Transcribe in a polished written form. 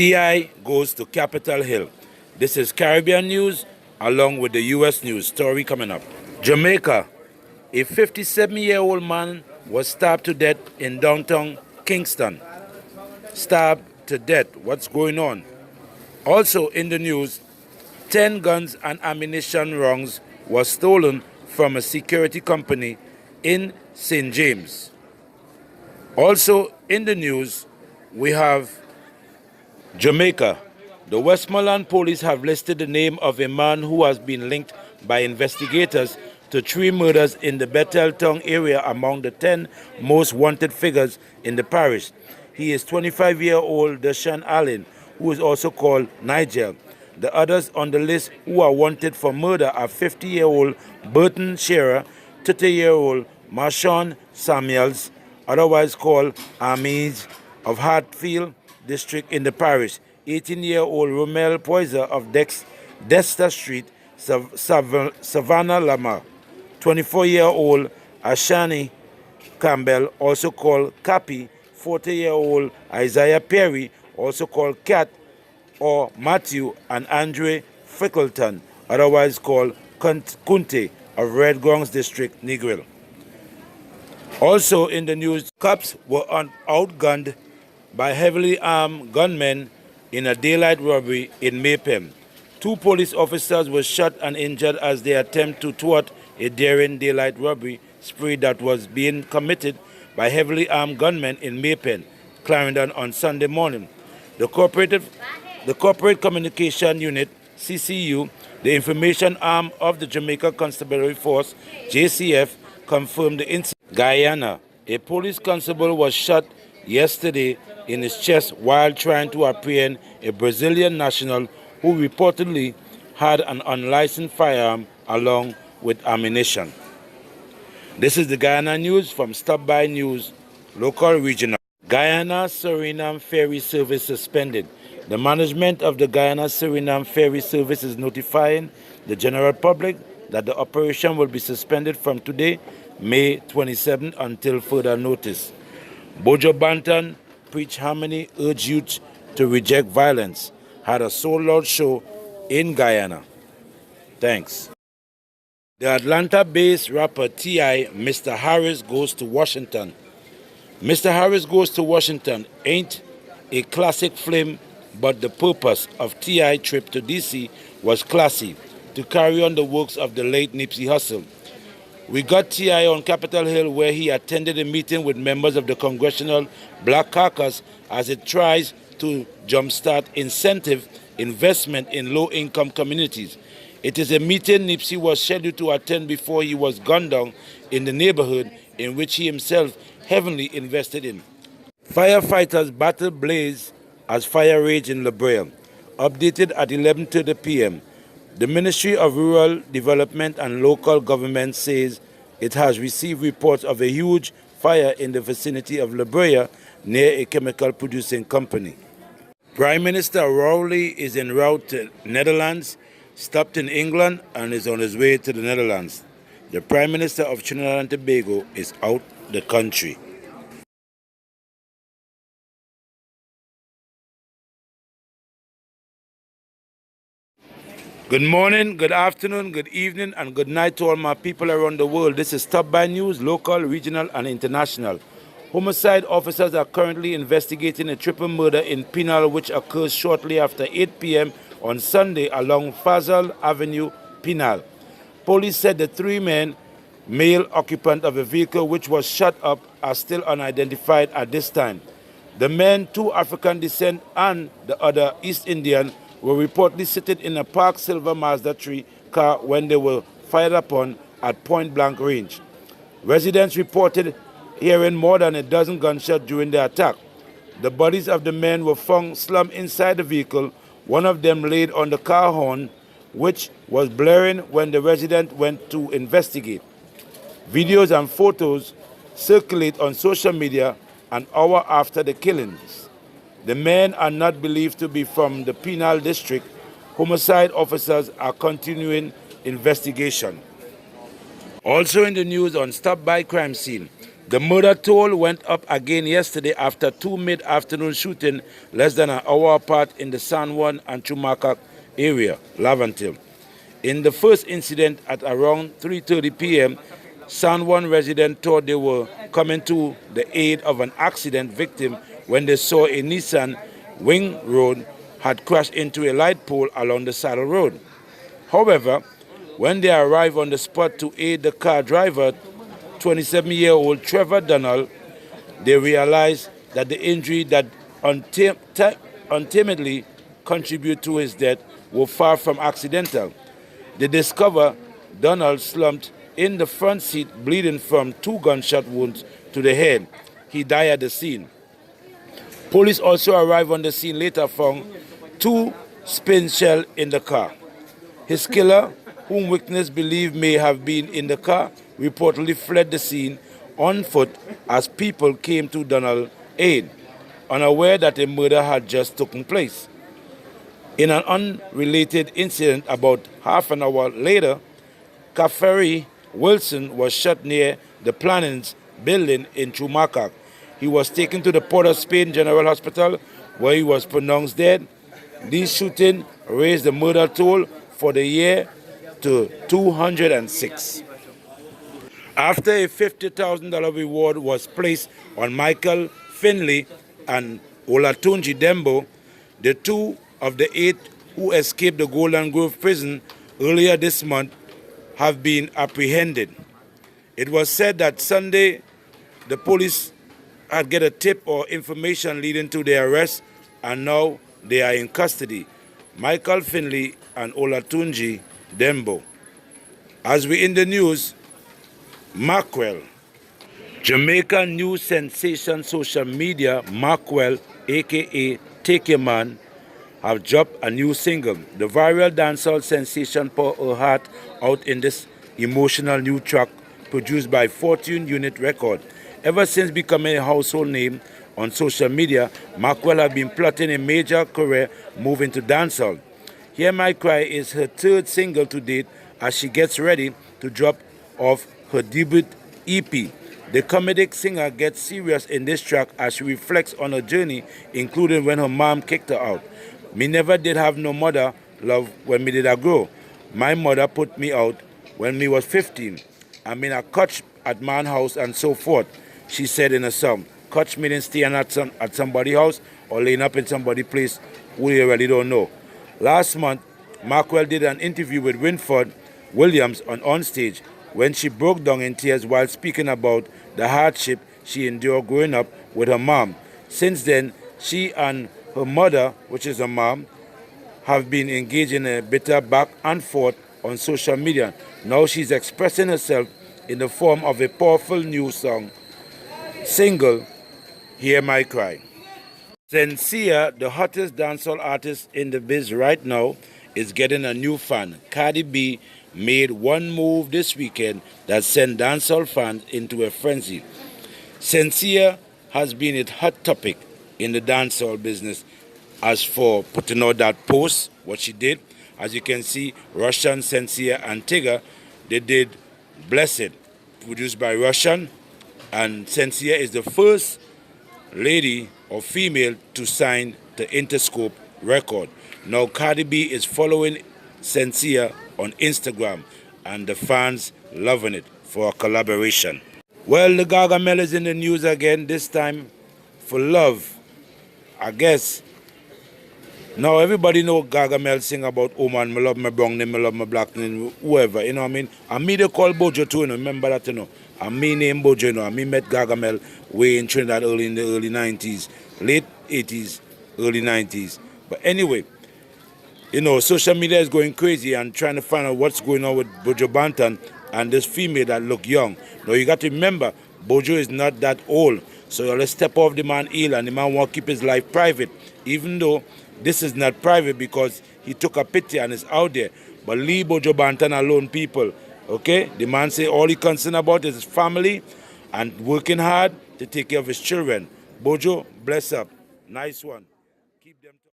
T.i goes to Capitol Hill. This is Caribbean news along with the U.S. news story coming up. Jamaica. A 57-year-old man was stabbed to death in downtown Kingston. Stabbed to death. What's going on? Also in the news, 10 guns and ammunition rounds was stolen from a security company in St. James. Also in the news, we have Jamaica. The Westmoreland police have listed the name of a man who has been linked by investigators to 3 murders in the Betheltown area among the 10 most wanted figures in the parish. He is 25-year-old Deshaun Allen, who is also called Nigel. The others on the list who are wanted for murder are 50-year-old Burton Shearer, 30-year-old Marshawn Samuels, otherwise called Amis of Hartfield District in the parish, 18-year-old Romel Poiser of Dexter Street, Savannah Lamar, 24-year-old Ashani Campbell, also called Cappy, 40-year-old Isaiah Perry, also called Cat or Matthew, and Andre Frickleton, otherwise called Kunte of Red Grounds District, Negril. Also in the news, cops were outgunned by heavily armed gunmen in a daylight robbery in Maypen. 2 police officers were shot and injured as they attempt to thwart a daring daylight robbery spree that was being committed by heavily armed gunmen in Maypen, Clarendon on Sunday morning. The Corporate Communication Unit, CCU, the information arm of the Jamaica Constabulary Force, JCF, confirmed the incident. Guyana. A police constable was shot yesterday in his chest while trying to apprehend a Brazilian national who reportedly had an unlicensed firearm along with ammunition. This is the Guyana news from Stop By News, local regional. Guyana Surinam ferry service suspended. The management of the Guyana Surinam ferry service is notifying the general public that the operation will be suspended from today, May 27, until further notice. Buju Banton preached harmony, urged youth to reject violence, had a sold-out show in Guyana. Thanks. The Atlanta-based rapper T.i, Mr. Harris Goes to Washington. Mr. Harris Goes to Washington ain't a classic film, but the purpose of T.i trip to D.C. was classy, to carry on the works of the late Nipsey Hussle. We got T.i on Capitol Hill, where he attended a meeting with members of the Congressional Black Caucus as it tries to jumpstart incentive investment in low-income communities. It is a meeting Nipsey was scheduled to attend before he was gunned down in the neighborhood in which he himself heavily invested in. Firefighters battle blaze as fire rage in La Brea. Updated at 11:30 p.m. The Ministry of Rural Development and Local Government says it has received reports of a huge fire in the vicinity of La Brea near a chemical producing company. Prime Minister Rowley is en route to Netherlands, stopped in England and is on his way to the Netherlands. The Prime Minister of Trinidad and Tobago is out the country. Good morning, good afternoon, good evening, and good night to all my people around the world. This is Stop By News, local, regional, and international. Homicide officers are currently investigating a triple murder in Pinal, which occurs shortly after 8 p.m. on Sunday along Fazal Avenue, Pinal. Police said the 3 men, male occupant of a vehicle which was shot up, are still unidentified at this time. The men, 2 African descent and the other East Indian, were reportedly sitting in a parked silver Mazda 3 car when they were fired upon at point-blank range. Residents reported hearing more than a dozen gunshots during the attack. The bodies of the men were found slumped inside the vehicle, one of them laid on the car horn, which was blaring when the resident went to investigate. Videos and photos circulate on social media an hour after the killings. The men are not believed to be from the Penal District. Homicide officers are continuing investigation. Also in the news on Stop By Crime Scene, The murder toll went up again yesterday after two mid-afternoon shootings less than an hour apart in the San Juan and Chumacac area, Lavantil. In the first incident at around 3:30 p.m., San Juan residents thought they were coming to the aid of an accident victim when they saw a Nissan Wing Road had crashed into a light pole along the Saddle Road. However, when they arrived on the spot to aid the car driver, 27-year-old Trevor Donald, they realized that the injury that ultimately contributed to his death were far from accidental. They discovered Donald slumped in the front seat, bleeding from two gunshot wounds to the head. He died at the scene. Police also arrived on the scene later, found two spent shells in the car. His killer, whom witnesses believe may have been in the car, reportedly fled the scene on foot as people came to Donald's aid, unaware that a murder had just taken place. In an unrelated incident about half an hour later, Ferry Wilson was shot near the Plannings building in Chumacac. He was taken to the Port of Spain General Hospital, where he was pronounced dead. These shootings raised the murder toll for the year to 206. After a $50,000 reward was placed on Michael Finley and Olatunji Dembo, the two of the 8 who escaped the Golden Grove prison earlier this month have been apprehended. It was said that Sunday the police had get a tip or information leading to their arrest, and now they are in custody. Michael Finley and Olatunji Dembo. As we in the news, Markwell, Jamaica new sensation social media Markwell, aka Take Your Man, have dropped a new single. The viral dancehall sensation pour her heart out in this emotional new track produced by Fortune Unit Record. Ever since becoming a household name on social media, Markwell has been plotting a major career move into dancehall. Hear My Cry is her third single to date as she gets ready to drop off her debut EP. The comedic singer gets serious in this track as she reflects on her journey, including when her mom kicked her out. Me never did have no mother love when me did I grow. My mother put me out when me was 15. I mean I catch at man house and so forth. She said in a song, catch meaning staying at somebody's house or laying up in somebody's place who you really don't know. Last month, Markwell did an interview with Winford Williams on stage when she broke down in tears while speaking about the hardship she endured growing up with her mom. Since then, she and her mother, which is her mom, have been engaged in a bitter back and forth on social media. Now she's expressing herself in the form of a powerful new single, Hear My Cry. Sincere, the hottest dancehall artist in the biz right now, is getting a new fan. Cardi B made one move this weekend that sent dancehall fans into a frenzy. Sincere has been a hot topic in the dancehall business. As for putting out that post, what she did, as you can see, Russian, Sincere, and Tigger, they did Blessed, produced by Russian, and Sincere is the first lady or female to sign the Interscope record. Now Cardi B is following Sincere on Instagram, and the fans loving it for a collaboration. Well, the Gargamel is in the news again, this time for love. I guess now everybody know Gargamel sing about, oh man, me love my brown name, me love my black name, whoever, you know what I mean? And me they call Buju too, you know, remember that, you know. And me name Buju, you know, and me met Gargamel way in Trinidad in the early 90s, late 80s, early 90s. But anyway, you know, social media is going crazy and trying to find out what's going on with Buju Banton and this female that look young. Now you got to remember, Buju is not that old. So let's step off the man ill, and the man want to keep his life private. Even though this is not private because he took a pity and is out there. But leave Buju Banton alone, people. Okay? The man say all he concerned about is his family and working hard to take care of his children. Buju, bless up. Nice one. Keep them